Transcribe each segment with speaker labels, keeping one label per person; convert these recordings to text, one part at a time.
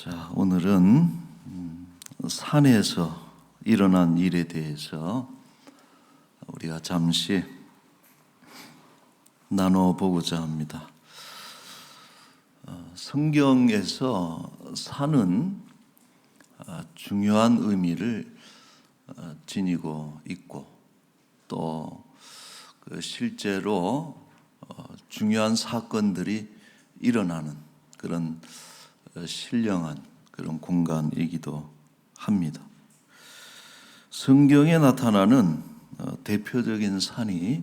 Speaker 1: 자, 오늘은 산에서 일어난 일에 대해서 우리가 잠시 나눠보고자 합니다. 성경에서 산은 중요한 의미를 지니고 있고 또 실제로 중요한 사건들이 일어나는 그런 신령한 그런 공간이기도 합니다. 성경에 나타나는 대표적인 산이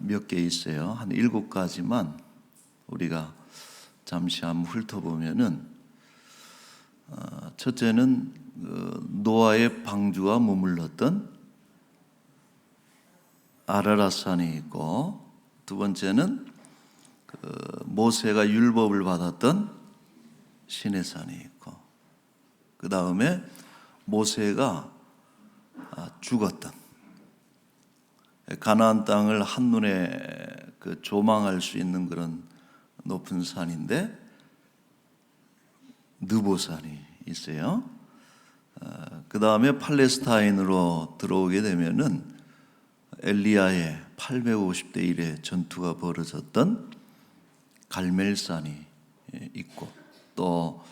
Speaker 1: 몇 개 있어요. 한 7가지만 우리가 잠시 한번 훑어보면은 첫째는 노아의 방주와 머물렀던 아라랏산이 있고, 두 번째는 모세가 율법을 받았던 시내산이 있고, 그 다음에 모세가 죽었던 가나안 땅을 한눈에 조망할 수 있는 그런 높은 산인데 느보산이 있어요. 그 다음에 팔레스타인으로 들어오게 되면은 엘리야의 850대 1의 전투가 벌어졌던 갈멜산이 있고, 또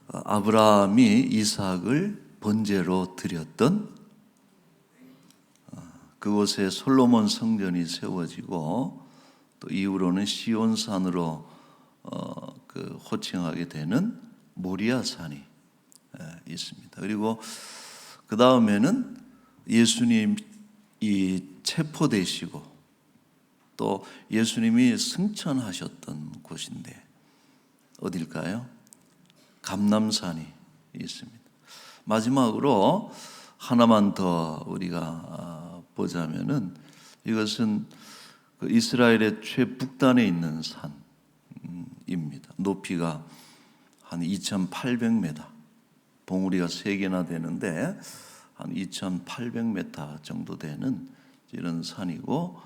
Speaker 1: 아브라함이 이삭을 번제로 드렸던 그곳에 솔로몬 성전이 세워지고, 또 이후로는 시온산으로 호칭하게 되는 모리아산이 있습니다. 그리고 그 다음에는 예수님이 체포되시고 또 예수님이 승천하셨던 곳인데 어딜까요? 감람산이 있습니다. 마지막으로 하나만 더 우리가 보자면은 이것은 이스라엘의 최북단에 있는 산입니다. 높이가 한 2,800m, 봉우리가 3개나 되는데 한 2,800m 정도 되는 이런 산이고,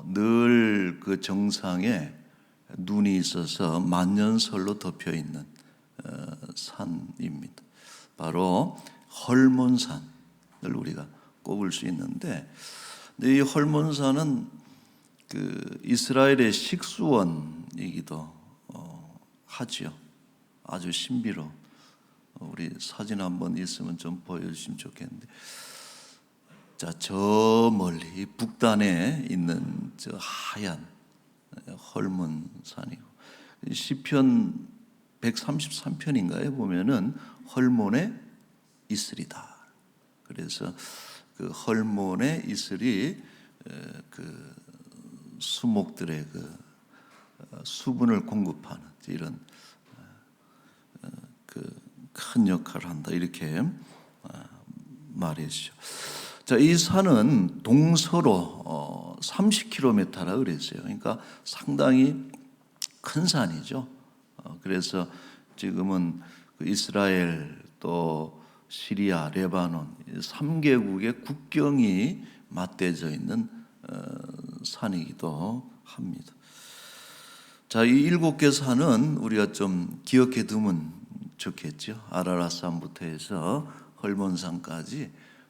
Speaker 1: 늘 그 정상에 눈이 있어서 만년설로 덮여 있는 산입니다. 바로 헐몬산을 우리가 꼽을 수 있는데, 이 헐몬산은 이스라엘의 식수원이기도 하지요. 아주 신비로운, 우리 사진 한번 있으면 좀 보여주시면 좋겠는데, 자, 저 멀리 북단에 있는 저 하얀 헐몬산이고, 시편 133편인가에 보면은 헐몬의 이슬이다. 그래서 그 헐몬의 이슬이 그 수목들의 그 수분을 공급하는 이런 그 큰 역할을 한다, 이렇게 말했죠. 자, 이 산은 동서로 30km라 그랬어요. 그러니까 상당히 큰 산이죠. 그래서 지금은 이스라엘 또 시리아, 레바논 3개국의 국경이 맞대져 있는 산이기도 합니다. 자, 이 7개 산은 우리가 좀 기억해 두면 좋겠죠. 아라랏산부터 해서 헐몬산까지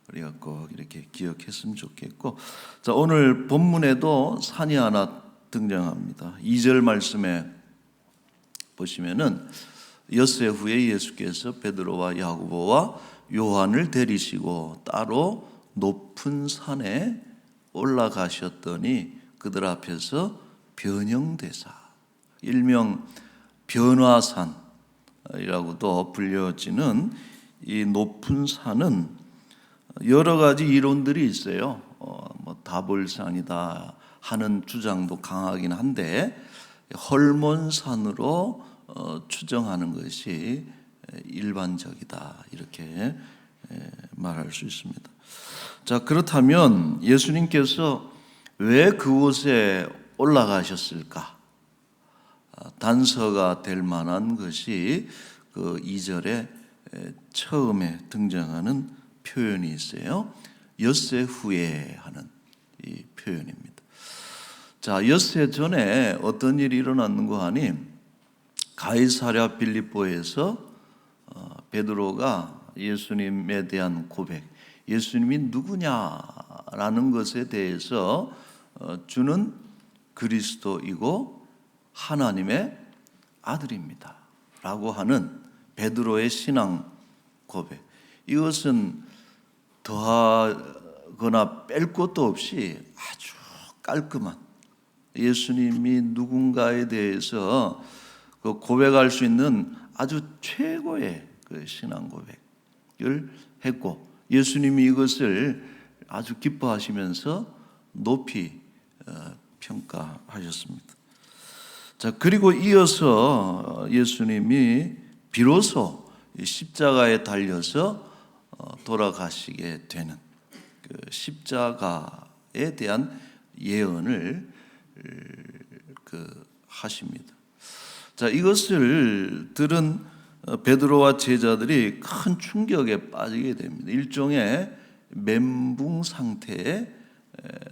Speaker 1: 우리가 꼭 이렇게 기억했으면 좋겠고, 자, 오늘 본문에도 산이 하나 등장합니다. 2절 말씀에 보시면은 엿새 후에 예수께서 베드로와 야고보와 요한을 데리시고 따로 높은 산에 올라가셨더니 그들 앞에서 변형되사, 일명 변화산이라고도 불려지는 이 높은 산은 여러 가지 이론들이 있어요. 다볼산이다 하는 주장도 강하긴 한데 헐몬산으로 추정하는 것이 일반적이다, 이렇게 말할 수 있습니다. 자, 그렇다면 예수님께서 왜 그곳에 올라가셨을까? 단서가 될 만한 것이 그 2절에 처음에 등장하는 표현이 있어요. 엿새 후에 하는 이 표현입니다. 자, 엿새 전에 어떤 일이 일어났는가 하니 가이사랴 빌립보에서 베드로가 예수님에 대한 고백, 예수님이 누구냐라는 것에 대해서 주는 그리스도이고 하나님의 아들입니다 라고 하는 베드로의 신앙 고백, 이것은 더하거나 뺄 것도 없이 아주 깔끔한, 예수님이 누군가에 대해서 그 고백할 수 있는 아주 최고의 그 신앙 고백을 했고, 예수님이 이것을 아주 기뻐하시면서 높이 평가하셨습니다. 자, 그리고 이어서 예수님이 비로소 십자가에 달려서 돌아가시게 되는 그 십자가에 대한 예언을 하십니다. 자, 이것을 들은 베드로와 제자들이 큰 충격에 빠지게 됩니다. 일종의 멘붕 상태에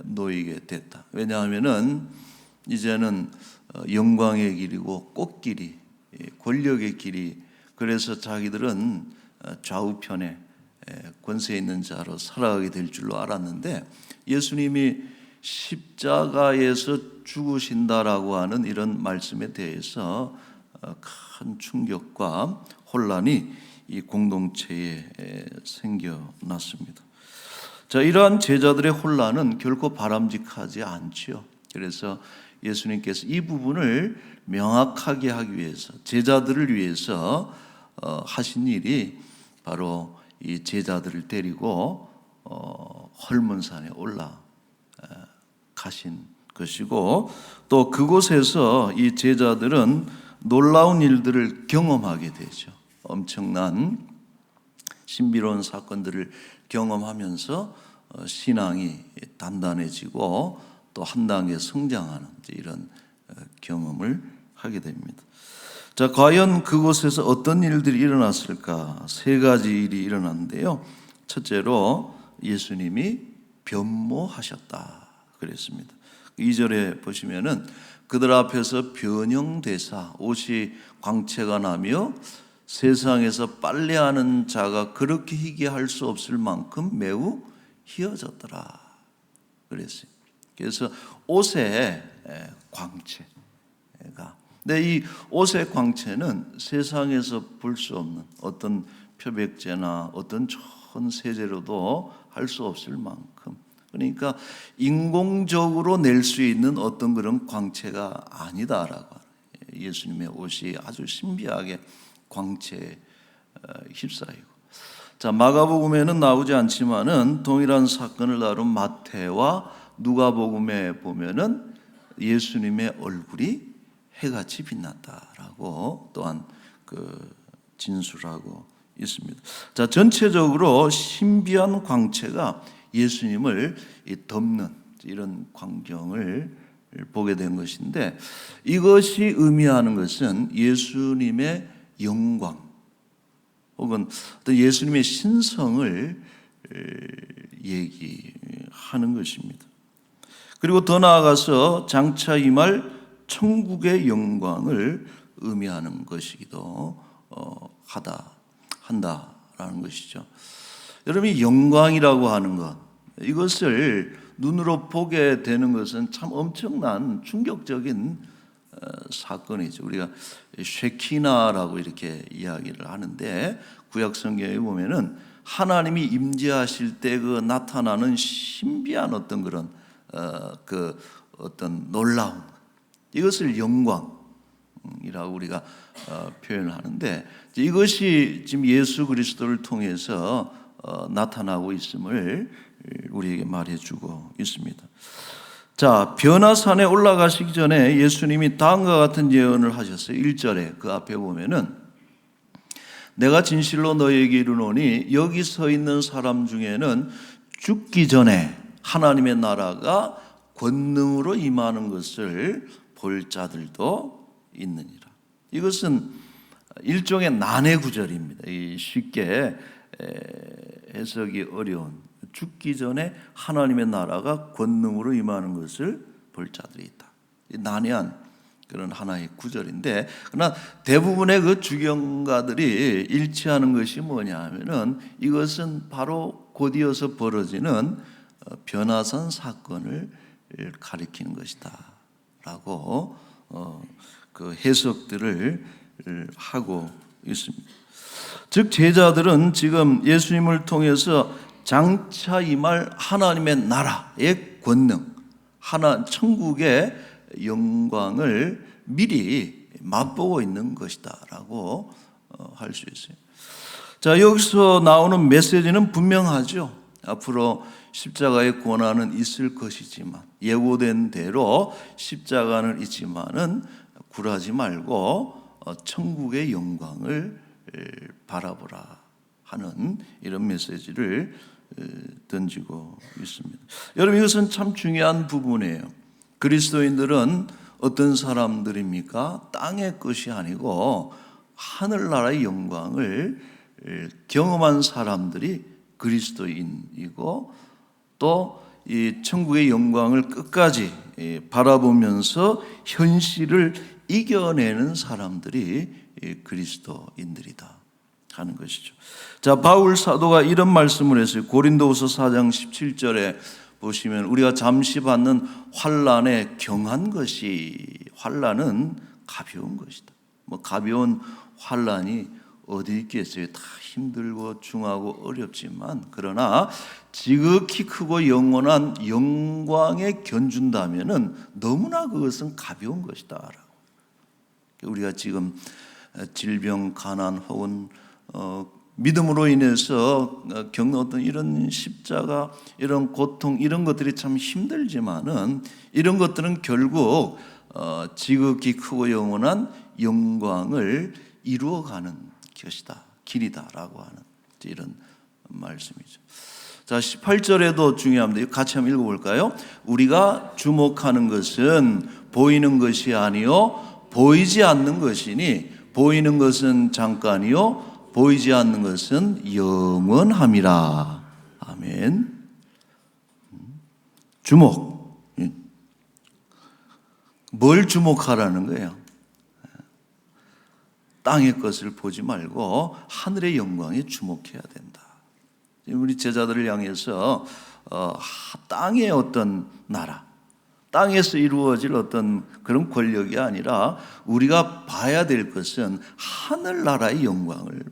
Speaker 1: 놓이게 됐다. 왜냐하면은 이제는 영광의 길이고 꽃길이, 권력의 길이, 그래서 자기들은 좌우편에 권세 있는 자로 살아가게 될 줄로 알았는데, 예수님이 십자가에서 죽으신다라고 하는 이런 말씀에 대해서 큰 충격과 혼란이 이 공동체에 생겨났습니다. 자, 이러한 제자들의 혼란은 결코 바람직하지 않지요. 그래서 예수님께서 이 부분을 명확하게 하기 위해서, 제자들을 위해서 하신 일이 바로 이 제자들을 데리고 헐몬산에 올라 가신 것이고, 또 그곳에서 이 제자들은 놀라운 일들을 경험하게 되죠. 엄청난 신비로운 사건들을 경험하면서 신앙이 단단해지고 또 한 단계 성장하는 이런 경험을 하게 됩니다. 자, 과연 그곳에서 어떤 일들이 일어났을까? 세 가지 일이 일어났는데요. 첫째로 예수님이 변모하셨다 그랬습니다. 2절에 보시면은 그들 앞에서 변형되사 옷이 광채가 나며 세상에서 빨래하는 자가 그렇게 희게 할 수 없을 만큼 매우 희어졌더라 그랬어요. 그래서 옷의 광채가, 근데 이 옷의 광채는 세상에서 볼 수 없는 어떤 표백제나 어떤 좋은 세제로도 할 수 없을 만큼, 그러니까 인공적으로 낼 수 있는 어떤 그런 광채가 아니다라고, 예수님의 옷이 아주 신비하게 광채에 휩싸이고. 자, 마가복음에는 나오지 않지만은 동일한 사건을 다룬 마태와 누가복음에 보면은 예수님의 얼굴이 해같이 빛났다라고 또한 진술하고 있습니다. 자, 전체적으로 신비한 광채가 예수님을 덮는 이런 광경을 보게 된 것인데, 이것이 의미하는 것은 예수님의 영광 혹은 예수님의 신성을 얘기하는 것입니다. 그리고 더 나아가서 장차 임할 천국의 영광을 의미하는 것이기도 한다라는 것이죠. 여러분이 영광이라고 하는 것, 이것을 눈으로 보게 되는 것은 참 엄청난 충격적인 사건이죠. 우리가 쉐키나라고 이렇게 이야기를 하는데, 구약 성경에 보면은 하나님이 임재하실 때 그 나타나는 신비한 어떤 그런 어떤 놀라움, 이것을 영광이라고 우리가 표현을 하는데, 이것이 지금 예수 그리스도를 통해서 나타나고 있음을 우리에게 말해주고 있습니다. 자, 변화산에 올라가시기 전에 예수님이 다음과 같은 예언을 하셨어요. 1절에 그 앞에 보면은 내가 진실로 너희에게 이르노니 여기 서 있는 사람 중에는 죽기 전에 하나님의 나라가 권능으로 임하는 것을 볼 자들도 있느니라. 이것은 일종의 난해 구절입니다. 쉽게 해석이 어려운, 죽기 전에 하나님의 나라가 권능으로 임하는 것을 볼 자들이 있다. 난해한 그런 하나의 구절인데, 그러나 대부분의 그 주경가들이 일치하는 것이 뭐냐 하면은 이것은 바로 곧이어서 벌어지는 변화산 사건을 가리키는 것이다 라고 그 해석들을 하고 있습니다. 즉 제자들은 지금 예수님을 통해서 장차 임할 하나님의 나라의 권능, 천국의 영광을 미리 맛보고 있는 것이다 라고 할 수 있어요. 자, 여기서 나오는 메시지는 분명하죠. 앞으로 십자가의 고난은 있을 것이지만, 예고된 대로 십자가는 있지만은 굴하지 말고 천국의 영광을 바라보라 하는 이런 메시지를 던지고 있습니다. 여러분, 이것은 참 중요한 부분이에요. 그리스도인들은 어떤 사람들입니까? 땅의 것이 아니고 하늘나라의 영광을 경험한 사람들이 그리스도인이고, 또 이 천국의 영광을 끝까지 바라보면서 현실을 이겨내는 사람들이 그리스도인들이다 하는 것이죠. 자, 바울 사도가 이런 말씀을 했어요. 고린도후서 4장 17절에 보시면 우리가 잠시 받는 환난에 경한 것이, 환난은 가벼운 것이다. 뭐 가벼운 환난이 어디 있겠어요? 다 힘들고 중하고 어렵지만, 그러나 지극히 크고 영원한 영광에 견준다면은 너무나 그것은 가벼운 것이다. 우리가 지금 질병, 가난 혹은 믿음으로 인해서 겪는 어떤 이런 십자가, 이런 고통, 이런 것들이 참 힘들지만은 이런 것들은 결국 지극히 크고 영원한 영광을 이루어가는 것이다, 길이다라고 하는 이런 말씀이죠. 자, 18절에도 중요합니다. 같이 한번 읽어볼까요? 우리가 주목하는 것은 보이는 것이 아니요 보이지 않는 것이니, 보이는 것은 잠깐이요 보이지 않는 것은 영원함이라. 아멘. 주목. 뭘 주목하라는 거예요? 땅의 것을 보지 말고 하늘의 영광에 주목해야 된다. 우리 제자들을 향해서 땅의 어떤 나라, 땅에서 이루어질 어떤 그런 권력이 아니라 우리가 봐야 될 것은 하늘나라의 영광을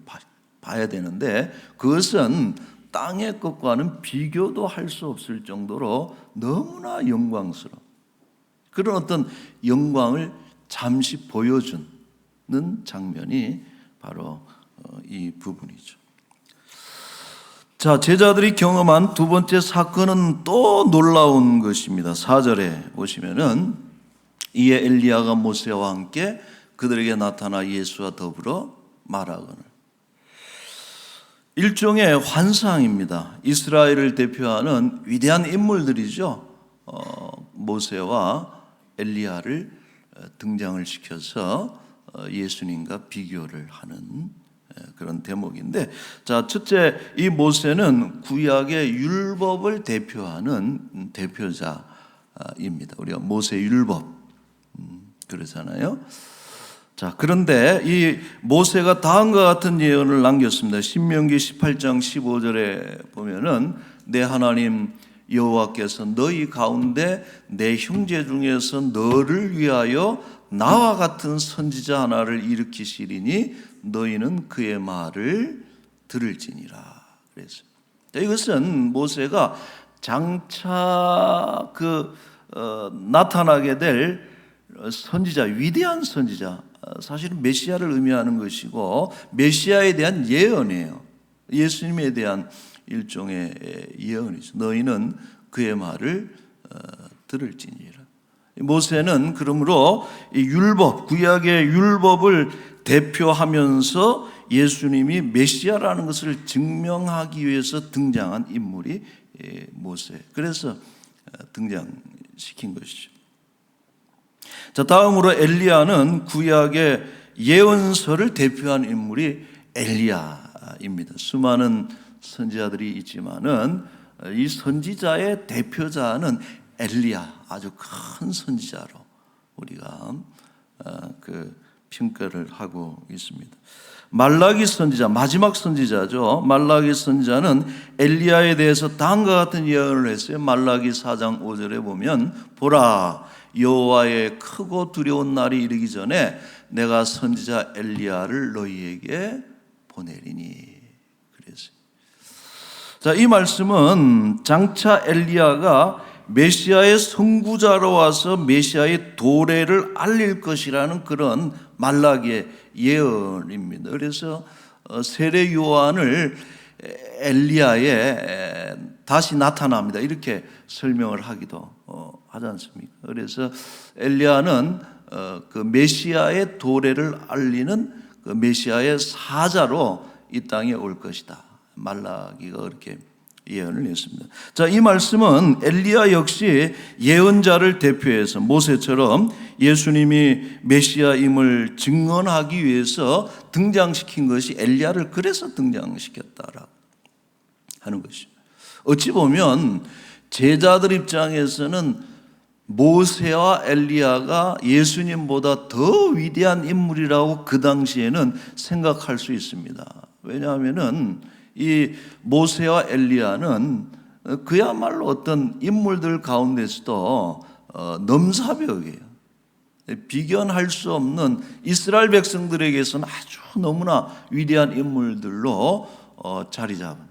Speaker 1: 봐야 되는데, 그것은 땅의 것과는 비교도 할 수 없을 정도로 너무나 영광스러운 그런 어떤 영광을 잠시 보여주는 장면이 바로 이 부분이죠. 자, 제자들이 경험한 두 번째 사건은 또 놀라운 것입니다. 4절에 보시면은 이에 엘리야가 모세와 함께 그들에게 나타나 예수와 더불어 말하거늘. 일종의 환상입니다. 이스라엘을 대표하는 위대한 인물들이죠. 모세와 엘리야를 등장을 시켜서 예수님과 비교를 하는 그런 대목인데, 자, 첫째, 이 모세는 구약의 율법을 대표하는 대표자입니다. 우리가 모세 율법 그러잖아요. 자, 그런데 이 모세가 다음과 같은 예언을 남겼습니다. 신명기 18장 15절에 보면은 내 하나님 여호와께서 너희 가운데 내 형제 중에서 너를 위하여 나와 같은 선지자 하나를 일으키시리니 너희는 그의 말을 들을지니라. 그래서 이것은 모세가 장차 나타나게 될 선지자, 위대한 선지자, 사실은 메시아를 의미하는 것이고 메시아에 대한 예언이에요. 예수님에 대한 일종의 예언이죠. 너희는 그의 말을 들을지니라. 모세는 그러므로 이 율법, 구약의 율법을 대표하면서 예수님이 메시아라는 것을 증명하기 위해서 등장한 인물이 모세. 그래서 등장시킨 것이죠. 자, 다음으로 엘리야는 구약의 예언서를 대표한 인물이 엘리야입니다. 수많은 선지자들이 있지만은 이 선지자의 대표자는 엘리야, 아주 큰 선지자로 우리가 그 평가를 하고 있습니다. 말라기 선지자, 마지막 선지자죠. 말라기 선지자는 엘리야에 대해서 다음과 같은 예언을 했어요. 말라기 4장 5절에 보면 보라, 여호와의 크고 두려운 날이 이르기 전에 내가 선지자 엘리야를 너희에게 보내리니 그랬어요. 자, 이 말씀은 장차 엘리야가 메시아의 선구자로 와서 메시아의 도래를 알릴 것이라는 그런 말라기의 예언입니다. 그래서 세례 요한을 엘리야에 다시 나타납니다. 이렇게 설명을 하기도 하지 않습니까? 그래서 엘리야는 그 메시아의 도래를 알리는 그 메시아의 사자로 이 땅에 올 것이다. 말라기가 그렇게 예언을 했습니다. 자, 이 말씀은 엘리야 역시 예언자를 대표해서 모세처럼 예수님이 메시아임을 증언하기 위해서 등장시킨 것이 엘리야를 그래서 등장시켰다라고 하는 것입니다. 어찌 보면 제자들 입장에서는 모세와 엘리야가 예수님보다 더 위대한 인물이라고 그 당시에는 생각할 수 있습니다. 왜냐하면은 이 모세와 엘리야는 그야말로 어떤 인물들 가운데서도 넘사벽이에요. 비견할 수 없는 이스라엘 백성들에게서는 아주 너무나 위대한 인물들로 자리 잡은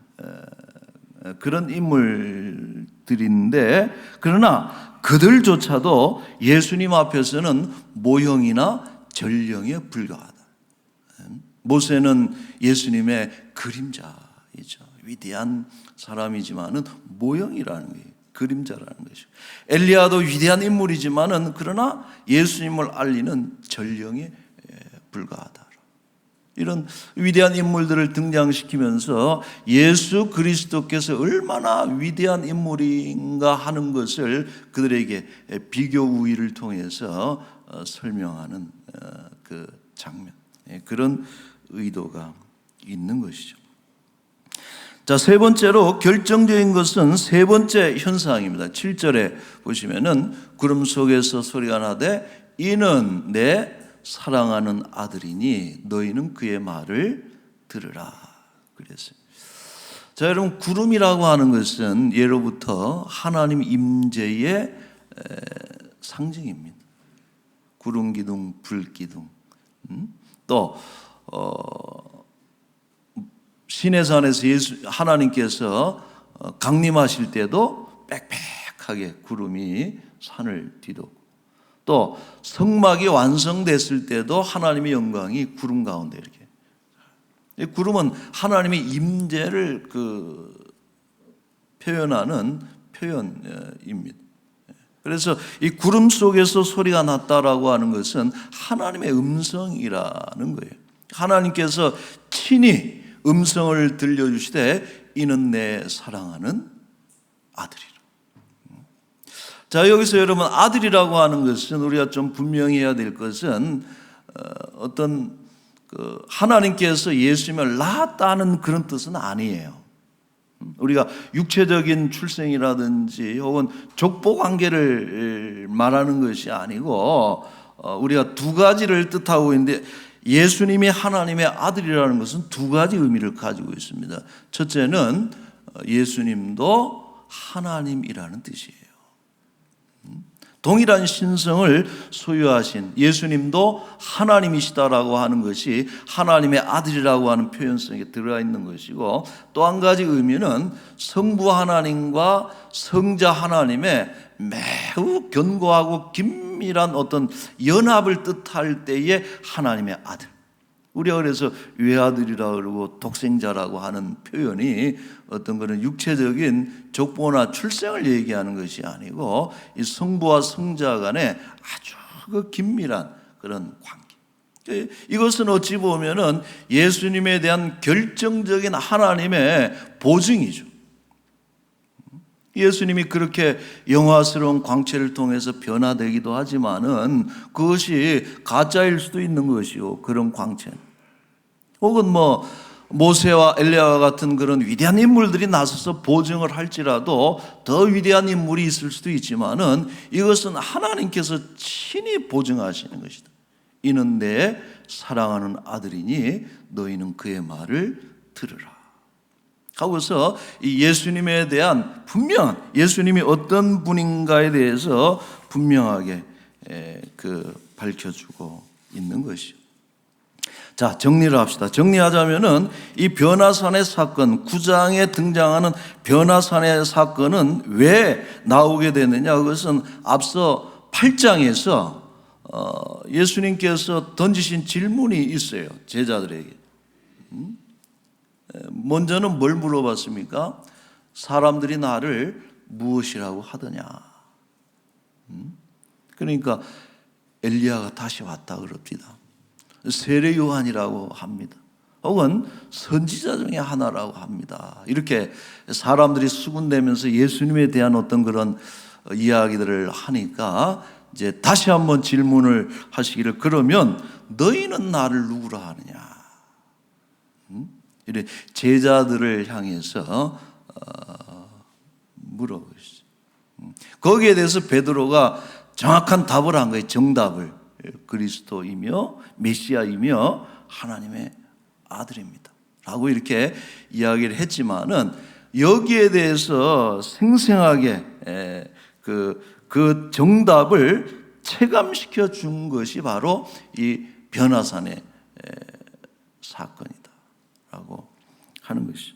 Speaker 1: 그런 인물들인데, 그러나 그들조차도 예수님 앞에서는 모형이나 전령에 불과하다. 모세는 예수님의 그림자이죠. 위대한 사람이지만은 모형이라는 게 그림자라는 것이고, 엘리야도 위대한 인물이지만은 그러나 예수님을 알리는 전령에 불과하다. 이런 위대한 인물들을 등장시키면서 예수 그리스도께서 얼마나 위대한 인물인가 하는 것을 그들에게 비교 우위를 통해서 설명하는 그 장면, 그런 의도가 있는 것이죠. 자, 세 번째로 결정적인 것은 세 번째 현상입니다. 7절에 보시면은 구름 속에서 소리가 나되 이는 내 사랑하는 아들이니 너희는 그의 말을 들으라 그랬어요. 자, 여러분, 구름이라고 하는 것은 예로부터 하나님 임재의 상징입니다. 구름 기둥, 불 기둥. 또 시내산에서 하나님께서 강림하실 때도 빽빽하게 구름이 산을 뒤덮고, 또 성막이 완성됐을 때도 하나님의 영광이 구름 가운데 이렇게. 이 구름은 하나님의 임재를 표현하는 표현입니다. 그래서 이 구름 속에서 소리가 났다라고 하는 것은 하나님의 음성이라는 거예요. 하나님께서 친히 음성을 들려주시되 이는 내 사랑하는 아들이라. 자, 여기서 여러분, 아들이라고 하는 것은 우리가 좀 분명히 해야 될 것은 어떤 하나님께서 예수님을 낳았다는 그런 뜻은 아니에요. 우리가 육체적인 출생이라든지 혹은 족보 관계를 말하는 것이 아니고 우리가 두 가지를 뜻하고 있는데, 예수님이 하나님의 아들이라는 것은 두 가지 의미를 가지고 있습니다. 첫째는 예수님도 하나님이라는 뜻이에요. 동일한 신성을 소유하신 예수님도 하나님이시다라고 하는 것이 하나님의 아들이라고 하는 표현성에 들어가 있는 것이고, 또 한 가지 의미는 성부 하나님과 성자 하나님의 매우 견고하고 긴밀한 어떤 연합을 뜻할 때의 하나님의 아들. 우리가 그래서 외아들이라고 그러고 독생자라고 하는 표현이 어떤 그런 육체적인 족보나 출생을 얘기하는 것이 아니고 이 성부와 성자 간의 아주 그 긴밀한 그런 관계. 이것은 어찌 보면은 예수님에 대한 결정적인 하나님의 보증이죠. 예수님이 그렇게 영화스러운 광채를 통해서 변화되기도 하지만은 그것이 가짜일 수도 있는 것이요, 그런 광채. 혹은 모세와 엘리야와 같은 그런 위대한 인물들이 나서서 보증을 할지라도 더 위대한 인물이 있을 수도 있지만은 이것은 하나님께서 친히 보증하시는 것이다. 이는 내 사랑하는 아들이니 너희는 그의 말을 들으라. 하고서 이 예수님에 대한 분명한, 예수님이 어떤 분인가에 대해서 분명하게 밝혀주고 있는 것이요. 자, 정리를 합시다. 정리하자면은 이 변화산의 사건, 9장에 등장하는 변화산의 사건은 왜 나오게 됐느냐? 그것은 앞서 8장에서 예수님께서 던지신 질문이 있어요. 제자들에게. 먼저는 뭘 물어봤습니까? 사람들이 나를 무엇이라고 하더냐? 그러니까 엘리야가 다시 왔다 그럽니다. 세례 요한이라고 합니다. 혹은 선지자 중에 하나라고 합니다. 이렇게 사람들이 수군대면서 예수님에 대한 어떤 그런 이야기들을 하니까 이제 다시 한번 질문을 하시기를, 그러면 너희는 나를 누구라 하느냐? 이래 제자들을 향해서 물어보시죠. 거기에 대해서 베드로가 정확한 답을 한 거예요. 정답을. 그리스도이며 메시아이며 하나님의 아들입니다 라고 이렇게 이야기를 했지만은, 여기에 대해서 생생하게 그 정답을 체감시켜 준 것이 바로 이 변화산의 사건이다 라고 하는 것이죠.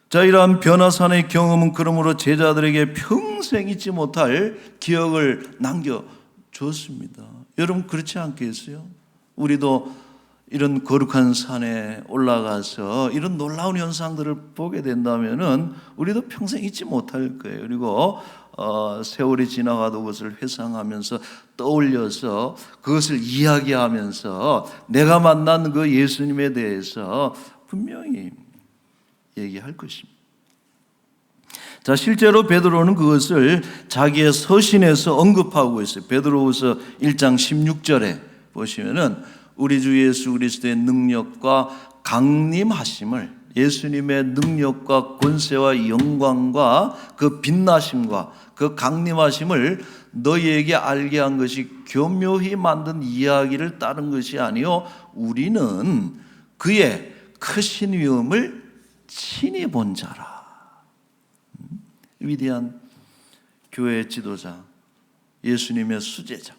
Speaker 1: 자, 이러한 변화산의 경험은 그러므로 제자들에게 평생 잊지 못할 기억을 남겨줬습니다. 여러분 그렇지 않겠어요? 우리도 이런 거룩한 산에 올라가서 이런 놀라운 현상들을 보게 된다면은 우리도 평생 잊지 못할 거예요. 그리고 세월이 지나가도 그것을 회상하면서 떠올려서 그것을 이야기하면서 내가 만난 그 예수님에 대해서 분명히 얘기할 것입니다. 자, 실제로 베드로는 그것을 자기의 서신에서 언급하고 있어요. 베드로후서 1장 16절에 보시면은 우리 주 예수 그리스도의 능력과 강림하심을, 예수님의 능력과 권세와 영광과 그 빛나심과 그 강림하심을 너희에게 알게 한 것이 교묘히 만든 이야기를 따른 것이 아니요 우리는 그의 크신 위엄을 친히 본 자라. 위대한 교회의 지도자, 예수님의 수제자,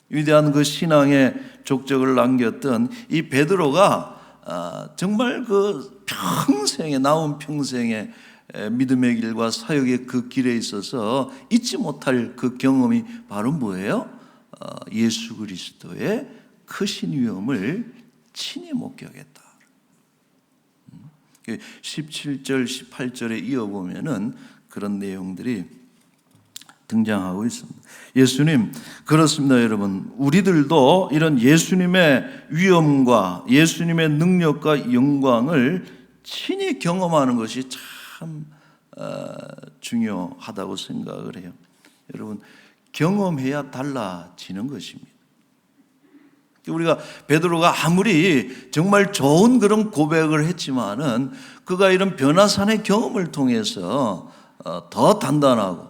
Speaker 1: 위대한 그 신앙의 족적을 남겼던 이 베드로가 정말 그 평생에, 나온 평생에 믿음의 길과 사역의 그 길에 있어서 잊지 못할 그 경험이 바로 뭐예요? 예수 그리스도의 크신 위엄을 친히 목격했다. 17절, 18절에 이어보면은 그런 내용들이 등장하고 있습니다. 예수님, 그렇습니다, 여러분. 우리들도 이런 예수님의 위엄과 예수님의 능력과 영광을 친히 경험하는 것이 참 중요하다고 생각을 해요. 여러분, 경험해야 달라지는 것입니다. 우리가 베드로가 아무리 정말 좋은 그런 고백을 했지만은 그가 이런 변화산의 경험을 통해서 더 단단하고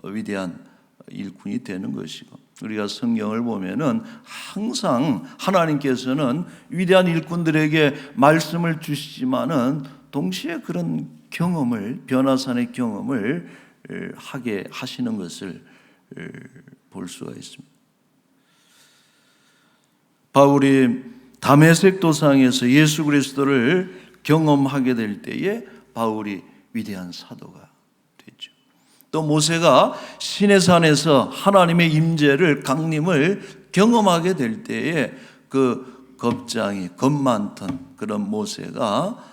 Speaker 1: 위대한 일꾼이 되는 것이고, 우리가 성경을 보면은 항상 하나님께서는 위대한 일꾼들에게 말씀을 주시지만은 동시에 그런 경험을, 변화산의 경험을 하게 하시는 것을 볼 수가 있습니다. 바울이 다메섹 도상에서 예수 그리스도를 경험하게 될 때에 바울이 위대한 사도가 됐죠. 또 모세가 시내산에서 하나님의 임재를, 강림을 경험하게 될 때에 그 겁 많던 그런 모세가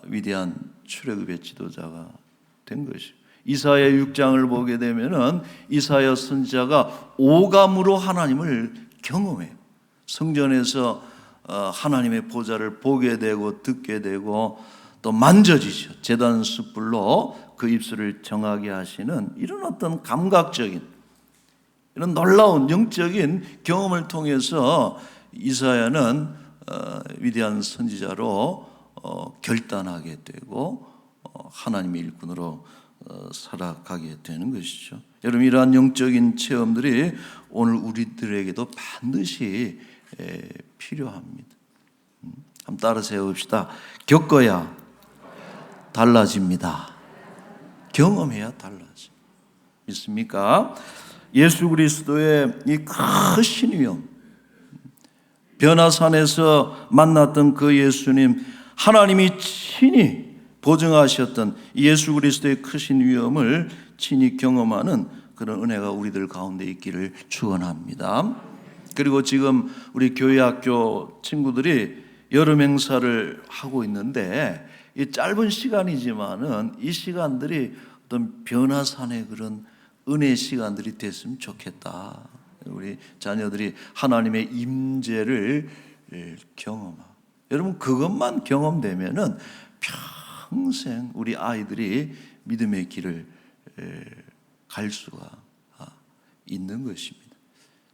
Speaker 1: 위대한 출애굽의 지도자가 된 것이죠. 이사야 6장을 보게 되면은 이사야 선지자가 오감으로 하나님을 경험해요. 성전에서 하나님의 보좌를 보게 되고 듣게 되고 또 만져지죠. 제단 숯불로 그 입술을 정하게 하시는 이런 어떤 감각적인, 이런 놀라운 영적인 경험을 통해서 이사야는 위대한 선지자로 결단하게 되고 하나님의 일꾼으로 살아가게 되는 것이죠. 여러분, 이러한 영적인 체험들이 오늘 우리들에게도 반드시 필요합니다. 한번 따라 세워봅시다. 겪어야 달라집니다. 경험해야 달라져. 믿습니까? 예수 그리스도의 이 크신 위엄, 변화산에서 만났던 그 예수님, 하나님이 친히 보증하셨던 예수 그리스도의 크신 위엄을 친히 경험하는 그런 은혜가 우리들 가운데 있기를 축원합니다. 그리고 지금 우리 교회 학교 친구들이 여름 행사를 하고 있는데, 이 짧은 시간이지만은 이 시간들이 어떤 변화산의 그런 은혜 시간들이 됐으면 좋겠다. 우리 자녀들이 하나님의 임재를 경험하고, 여러분 그것만 경험되면은 평생 우리 아이들이 믿음의 길을 갈 수가 있는 것입니다.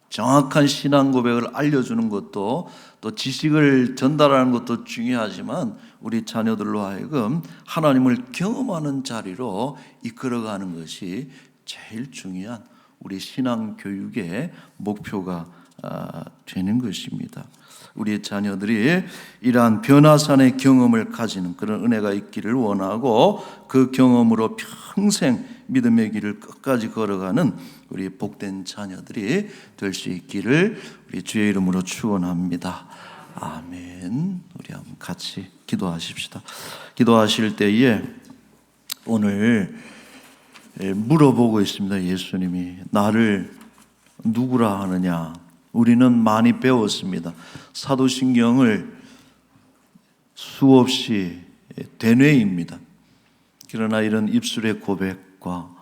Speaker 1: 정확한 신앙 고백을 알려주는 것도, 또 지식을 전달하는 것도 중요하지만 우리 자녀들로 하여금 하나님을 경험하는 자리로 이끌어가는 것이 제일 중요한 우리 신앙 교육의 목표가 되는 것입니다. 우리 자녀들이 이러한 변화산의 경험을 가지는 그런 은혜가 있기를 원하고, 그 경험으로 평생 믿음의 길을 끝까지 걸어가는 우리 복된 자녀들이 될 수 있기를 우리 주의 이름으로 축원합니다. 아멘. 우리 한번 같이 기도하십시다. 기도하실 때에 오늘 물어보고 있습니다. 예수님이 나를 누구라 하느냐. 우리는 많이 배웠습니다. 사도신경을 수없이 되뇌입니다. 그러나 이런 입술의 고백과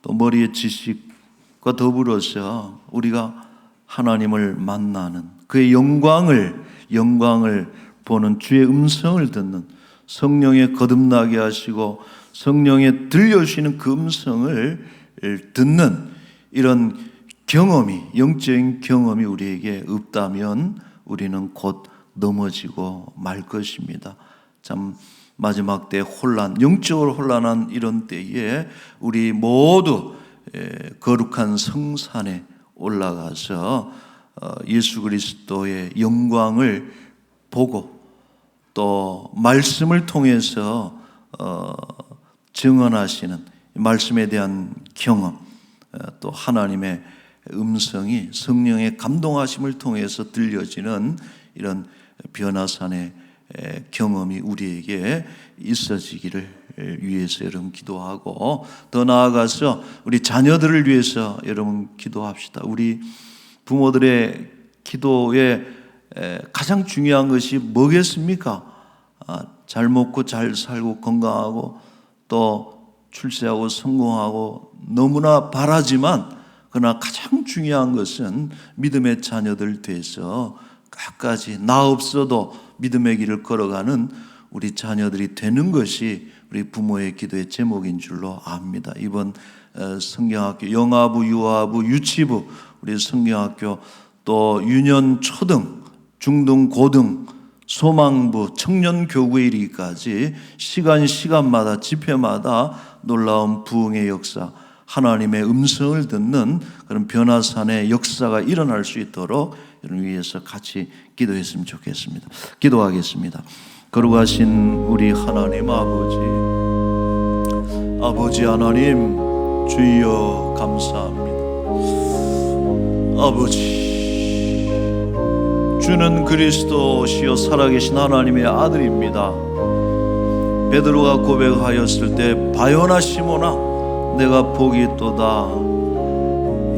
Speaker 1: 또 머리의 지식과 더불어서 우리가 하나님을 만나는 그의 영광을 보는 주의 음성을 듣는, 성령의 거듭나게 하시고 성령의 들려주시는 그 음성을 듣는 이런 경험이, 영적인 경험이 우리에게 없다면 우리는 곧 넘어지고 말 것입니다. 참 마지막 때 혼란, 영적으로 혼란한 이런 때에 우리 모두 거룩한 성산에 올라가서 예수 그리스도의 영광을 보고 또 말씀을 통해서 증언하시는 말씀에 대한 경험, 또 하나님의 음성이 성령의 감동하심을 통해서 들려지는 이런 변화산의 경험이 우리에게 있어지기를 위해서 여러분 기도하고, 더 나아가서 우리 자녀들을 위해서 여러분 기도합시다. 우리 부모들의 기도에 가장 중요한 것이 뭐겠습니까? 잘 먹고 잘 살고 건강하고 또 출세하고 성공하고 너무나 바라지만, 그러나 가장 중요한 것은 믿음의 자녀들 돼서 끝까지 나 없어도 믿음의 길을 걸어가는 우리 자녀들이 되는 것이 우리 부모의 기도의 제목인 줄로 압니다. 이번 성경학교 영아부, 유아부, 유치부, 우리 성경학교 또 유년 초등, 중등, 고등, 소망부, 청년교구에 이르기까지 시간마다 집회마다 놀라운 부흥의 역사, 하나님의 음성을 듣는 그런 변화산의 역사가 일어날 수 있도록 여러분 위해서 같이 기도했으면 좋겠습니다. 기도하겠습니다. 거룩하신 우리 하나님 아버지 하나님, 주여 감사합니다. 아버지, 주는 그리스도시요 살아계신 하나님의 아들입니다. 베드로가 고백하였을 때 바요나 시모나 내가 복이 있도다,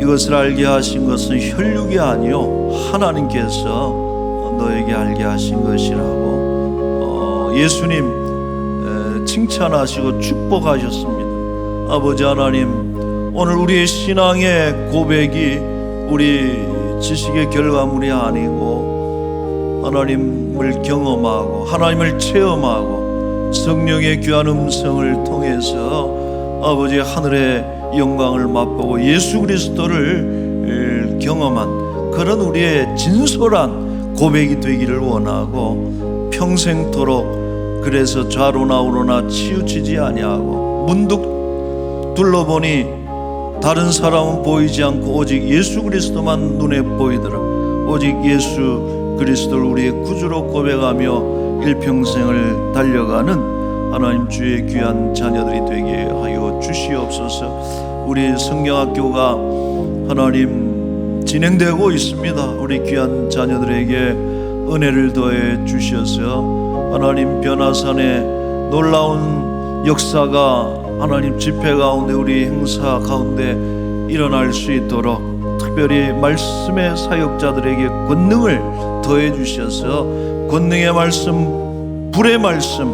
Speaker 1: 이것을 알게 하신 것은 혈육이 아니요 하나님께서 너에게 알게 하신 것이라고 예수님 칭찬하시고 축복하셨습니다. 아버지 하나님, 오늘 우리의 신앙의 고백이 우리 지식의 결과물이 아니고 하나님을 경험하고 하나님을 체험하고 성령의 귀한 음성을 통해서 아버지 하늘의 영광을 맛보고 예수 그리스도를 경험한 그런 우리의 진솔한 고백이 되기를 원하고, 평생토록 그래서 좌로나 우로나 치우치지 아니하고 문득 둘러보니 다른 사람은 보이지 않고 오직 예수 그리스도만 눈에 보이더라. 오직 예수 그리스도를 우리의 구주로 고백하며 일평생을 달려가는 하나님 주의 귀한 자녀들이 되게 하여 주시옵소서. 우리 성경학교가 하나님 진행되고 있습니다. 우리 귀한 자녀들에게 은혜를 더해 주셔서 하나님 변화산의 놀라운 역사가 하나님 집회 가운데 우리 행사 가운데 일어날 수 있도록 특별히 말씀의 사역자들에게 권능을 더해 주셔서 권능의 말씀, 불의 말씀,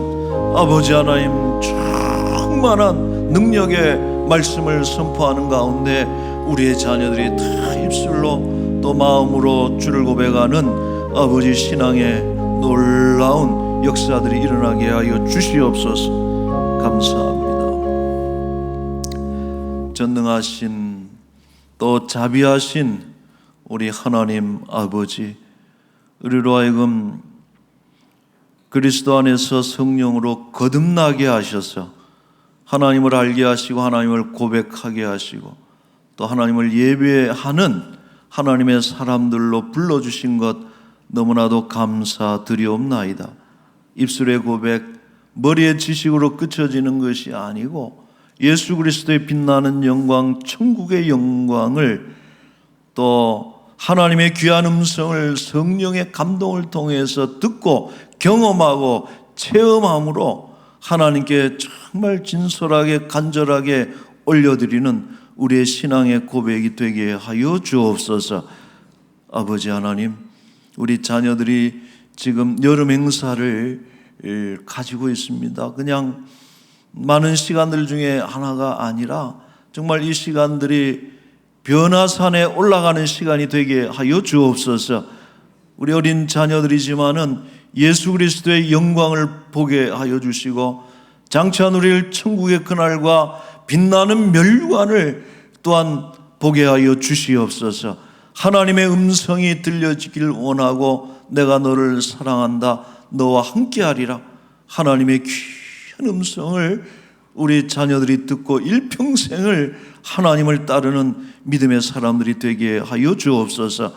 Speaker 1: 아버지 하나님 충만한 능력의 말씀을 선포하는 가운데 우리의 자녀들이 다 입술로 또 마음으로 주를 고백하는 아버지 신앙의 놀라운 역사들이 일어나게 하여 주시옵소서. 감사합니다. 전능하신 또 자비하신 우리 하나님 아버지, 우리로 하여금 그리스도 안에서 성령으로 거듭나게 하셔서 하나님을 알게 하시고 하나님을 고백하게 하시고 또 하나님을 예배하는 하나님의 사람들로 불러주신 것 너무나도 감사드리옵나이다. 입술의 고백, 머리의 지식으로 그쳐지는 것이 아니고 예수 그리스도의 빛나는 영광, 천국의 영광을 또 하나님의 귀한 음성을 성령의 감동을 통해서 듣고 경험하고 체험함으로 하나님께 정말 진솔하게 간절하게 올려드리는 우리의 신앙의 고백이 되게 하여 주옵소서. 아버지 하나님, 우리 자녀들이 지금 여름 행사를 가지고 있습니다. 그냥 많은 시간들 중에 하나가 아니라 정말 이 시간들이 변화산에 올라가는 시간이 되게 하여 주옵소서. 우리 어린 자녀들이지만은 예수 그리스도의 영광을 보게 하여 주시고 장차한 우리를 천국의 그날과 빛나는 멸관을 또한 보게 하여 주시옵소서. 하나님의 음성이 들려지길 원하고 내가 너를 사랑한다, 너와 함께하리라. 하나님의 귀한 음성을 우리 자녀들이 듣고 일평생을 하나님을 따르는 믿음의 사람들이 되게 하여 주옵소서.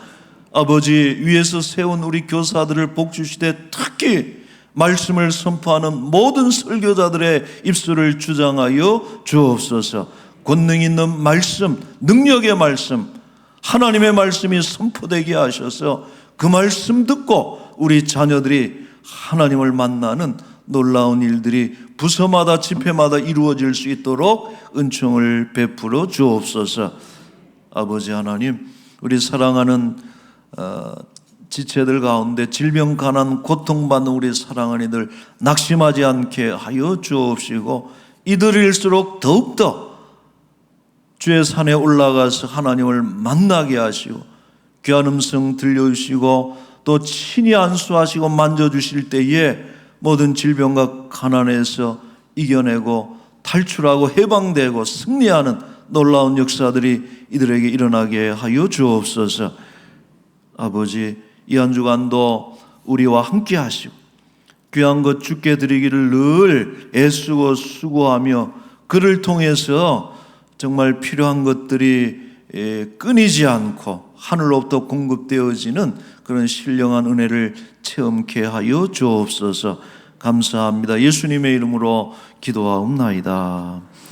Speaker 1: 아버지, 위에서 세운 우리 교사들을 복주시되 특히 말씀을 선포하는 모든 설교자들의 입술을 주장하여 주옵소서. 권능 있는 말씀, 능력의 말씀, 하나님의 말씀이 선포되게 하셔서 그 말씀 듣고 우리 자녀들이 하나님을 만나는 놀라운 일들이 부서마다 집회마다 이루어질 수 있도록 은총을 베풀어 주옵소서. 아버지 하나님, 우리 사랑하는 지체들 가운데 질병, 가난, 고통받는 우리 사랑하는 이들 낙심하지 않게 하여 주옵시고 이들일수록 더욱더 주의 산에 올라가서 하나님을 만나게 하시고 귀한 음성 들려주시고 또 친히 안수하시고 만져주실 때에 모든 질병과 가난에서 이겨내고 탈출하고 해방되고 승리하는 놀라운 역사들이 이들에게 일어나게 하여 주옵소서. 아버지, 이 한 주간도 우리와 함께 하시고 귀한 것 주께 드리기를 늘 애쓰고 수고하며 그를 통해서 정말 필요한 것들이 끊이지 않고 하늘로부터 공급되어지는 그런 신령한 은혜를 체험케 하여 주옵소서. 감사합니다. 예수님의 이름으로 기도하옵나이다.